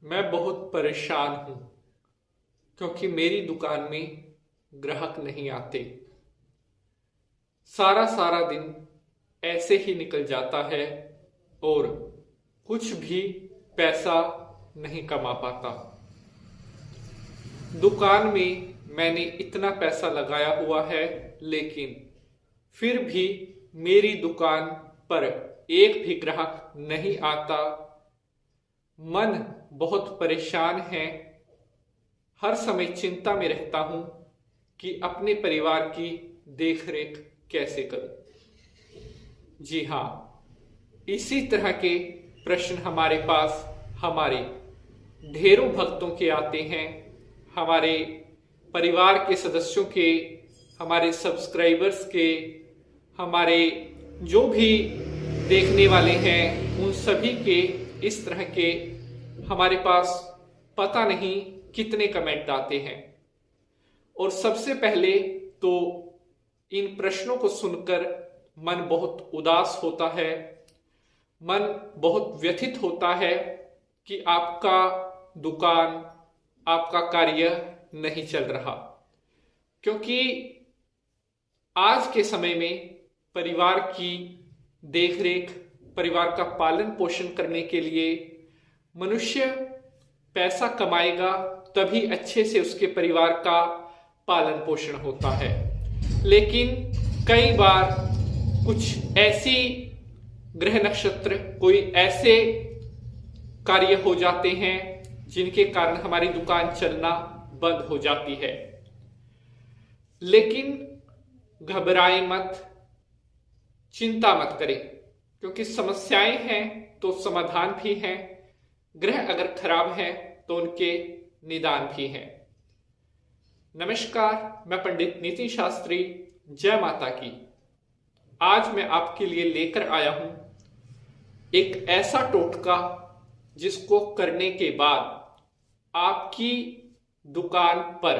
मैं बहुत परेशान हूँ क्योंकि मेरी दुकान में ग्राहक नहीं आते। सारा सारा दिन ऐसे ही निकल जाता है और कुछ भी पैसा नहीं कमा पाता। दुकान में मैंने इतना पैसा लगाया हुआ है, लेकिन फिर भी मेरी दुकान पर एक भी ग्राहक नहीं आता। मन बहुत परेशान है। हर समय चिंता में रहता हूं कि अपने परिवार की देखरेख कैसे करूं। जी हाँ, इसी तरह के प्रश्न हमारे पास हमारे ढेरों भक्तों के आते हैं, हमारे परिवार के सदस्यों के, हमारे सब्सक्राइबर्स के, हमारे जो भी देखने वाले हैं उन सभी के इस तरह के हमारे पास पता नहीं कितने कमेंट आते हैं। और सबसे पहले तो इन प्रश्नों को सुनकर मन बहुत उदास होता है, मन बहुत व्यथित होता है कि आपका दुकान, आपका कार्य नहीं चल रहा। क्योंकि आज के समय में परिवार की देखरेख, परिवार का पालन पोषण करने के लिए मनुष्य पैसा कमाएगा तभी अच्छे से उसके परिवार का पालन पोषण होता है। लेकिन कई बार कुछ ऐसी ग्रह नक्षत्र, कोई ऐसे कार्य हो जाते हैं जिनके कारण हमारी दुकान चलना बंद हो जाती है। लेकिन घबराएं मत, चिंता मत करें, क्योंकि समस्याएं हैं तो समाधान भी हैं। ग्रह अगर खराब हैं तो उनके निदान भी हैं। नमस्कार, मैं पंडित नितिन शास्त्री। जय माता की। आज मैं आपके लिए लेकर आया हूं एक ऐसा टोटका जिसको करने के बाद आपकी दुकान पर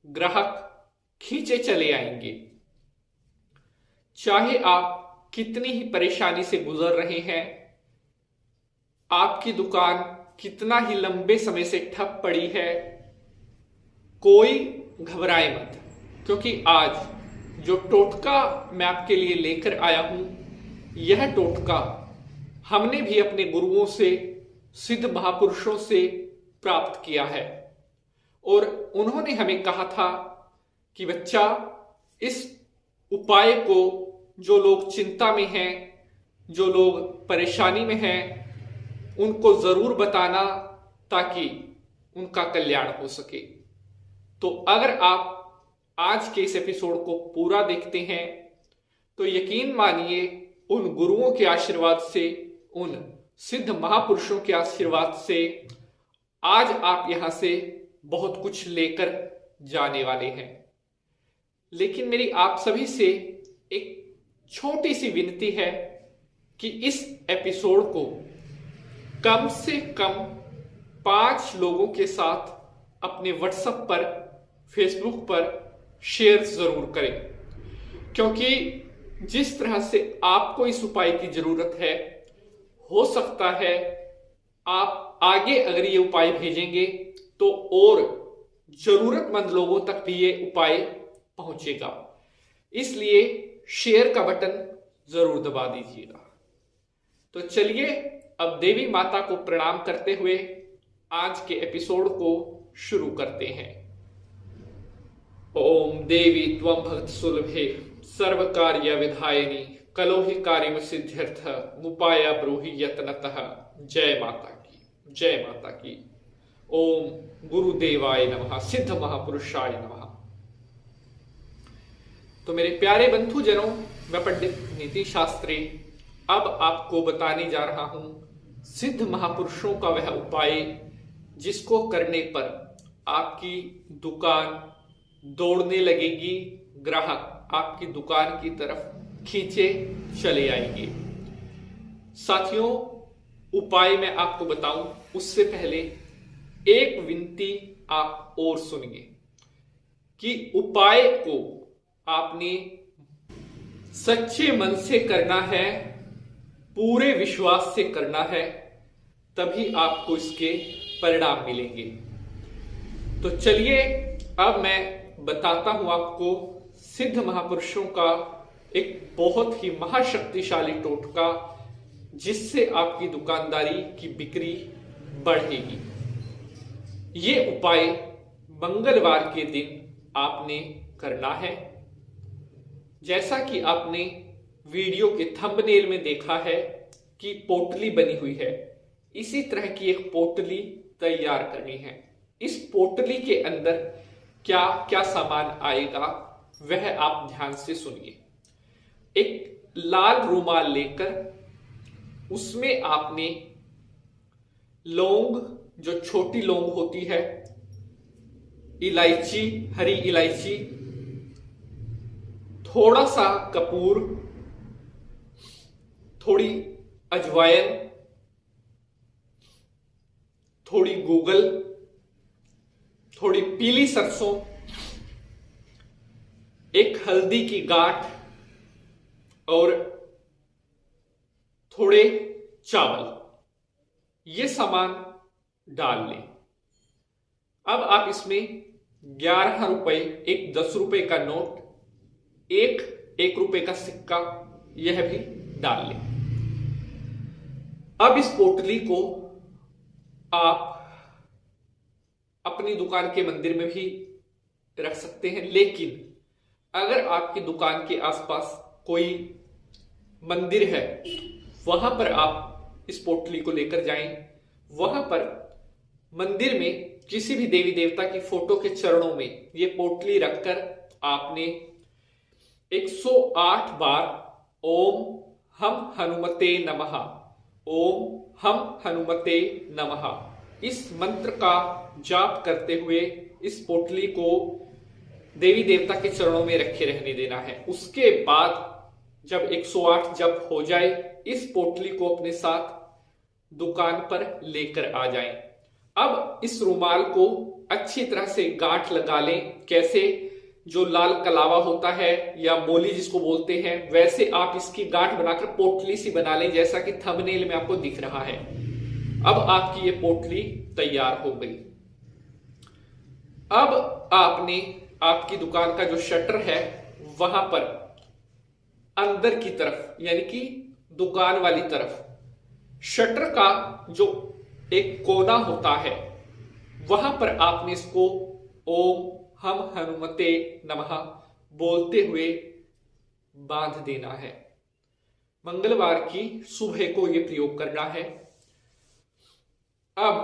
ग्राहक खींचे चले आएंगे। चाहे आप कितनी ही परेशानी से गुजर रहे हैं, आपकी दुकान कितना ही लंबे समय से ठप पड़ी है, कोई घबराए मत, क्योंकि आज जो टोटका मैं आपके लिए लेकर आया हूं, यह टोटका हमने भी अपने गुरुओं से, सिद्ध महापुरुषों से प्राप्त किया है। और उन्होंने हमें कहा था कि बच्चा, इस उपाय को जो लोग चिंता में हैं, जो लोग परेशानी में हैं, उनको जरूर बताना ताकि उनका कल्याण हो सके। तो अगर आप आज के इस एपिसोड को पूरा देखते हैं तो यकीन मानिए, उन गुरुओं के आशीर्वाद से, उन सिद्ध महापुरुषों के आशीर्वाद से आज आप यहां से बहुत कुछ लेकर जाने वाले हैं। लेकिन मेरी आप सभी से एक छोटी सी विनती है कि इस एपिसोड को कम से कम 5 लोगों के साथ अपने व्हाट्सएप पर, फेसबुक पर शेयर जरूर करें। क्योंकि जिस तरह से आपको इस उपाय की जरूरत है, हो सकता है आप आगे अगर ये उपाय भेजेंगे तो और जरूरतमंद लोगों तक भी ये उपाय पहुंचेगा। इसलिए शेयर का बटन जरूर दबा दीजिएगा। तो चलिए अब देवी माता को प्रणाम करते हुए आज के एपिसोड को शुरू करते हैं। ओम देवी त्वं भक्त सुलभे सर्व कार्य विधायिनी कलो हि कार्यम सिद्ध्यर्थ मुपाया ब्रूहि यत्नतः। जय माता की, जय माता की। ओम गुरुदेवाय नमः, सिद्ध महापुरुषाय नमः। तो मेरे प्यारे बंधुजनों, मैं पंडित नितिन शास्त्री अब आपको बताने जा रहा हूं सिद्ध महापुरुषों का वह उपाय जिसको करने पर आपकी दुकान दौड़ने लगेगी, ग्राहक आपकी दुकान की तरफ खींचे चले आएंगे। साथियों, उपाय मैं आपको बताऊं उससे पहले एक विनती आप और सुनिए कि उपाय को आपने सच्चे मन से करना है, पूरे विश्वास से करना है, तभी आपको इसके परिणाम मिलेंगे। तो चलिए अब मैं बताता हूं आपको सिद्ध महापुरुषों का एक बहुत ही महाशक्तिशाली टोटका जिससे आपकी दुकानदारी की बिक्री बढ़ेगी। ये उपाय मंगलवार के दिन आपने करना है। जैसा कि आपने वीडियो के थंबनेल में देखा है कि पोटली बनी हुई है, इसी तरह की एक पोटली तैयार करनी है। इस पोटली के अंदर क्या क्या सामान आएगा वह आप ध्यान से सुनिए। एक लाल रुमाल लेकर उसमें आपने लौंग, जो छोटी लौंग होती है, इलायची, हरी इलायची, थोड़ा सा कपूर, थोड़ी अजवाइन, थोड़ी गूगल, थोड़ी पीली सरसों, एक हल्दी की गांठ और थोड़े चावल, ये सामान डाल लें। अब आप इसमें 11 रुपए, एक 10 रुपए का नोट, एक रुपए का सिक्का, यह भी डाल लें। अब इस पोटली को आप अपनी दुकान के मंदिर में भी रख सकते हैं, लेकिन अगर आपकी दुकान के आसपास कोई मंदिर है वहां पर आप इस पोटली को लेकर जाएं। वहां पर मंदिर में किसी भी देवी देवता की फोटो के चरणों में ये पोटली रखकर आपने 108 बार ओम हम हनुमते नमः, ओम हम हनुमते नमः इस मंत्र का जाप करते हुए इस पोटली को देवी देवता के चरणों में रखे रहने देना है। उसके बाद जब 108 जप हो जाए, इस पोटली को अपने साथ दुकान पर लेकर आ जाएं। अब इस रुमाल को अच्छी तरह से गांठ लगा लें। कैसे? जो लाल कलावा होता है या मोली जिसको बोलते हैं, वैसे आप इसकी गांठ बनाकर पोटली सी बना लें, जैसा कि थंबनेल में आपको दिख रहा है। अब आपकी ये पोटली तैयार हो गई। अब आपने आपकी दुकान का जो शटर है वहां पर अंदर की तरफ, यानी कि दुकान वाली तरफ, शटर का जो एक कोना होता है वहां पर आपने इसको ओम हम हनुमते नमः बोलते हुए बांध देना है। मंगलवार की सुबह को यह प्रयोग करना है। अब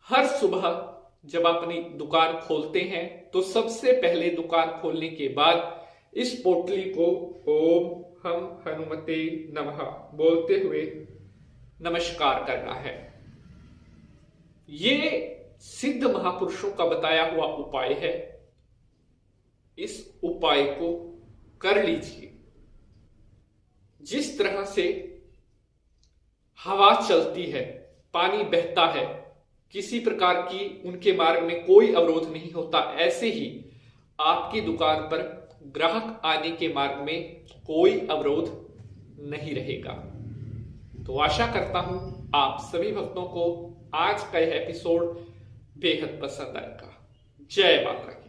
हर सुबह जब आप अपनी दुकान खोलते हैं तो सबसे पहले दुकान खोलने के बाद इस पोटली को ओम हम हनुमते नमः बोलते हुए नमस्कार करना है। ये सिद्ध महापुरुषों का बताया हुआ उपाय है। इस उपाय को कर लीजिए। जिस तरह से हवा चलती है, पानी बहता है, किसी प्रकार की उनके मार्ग में कोई अवरोध नहीं होता, ऐसे ही आपकी दुकान पर ग्राहक आने के मार्ग में कोई अवरोध नहीं रहेगा। तो आशा करता हूं आप सभी भक्तों को आज का यह एपिसोड बेहद पसंद आएगा। जय माता की।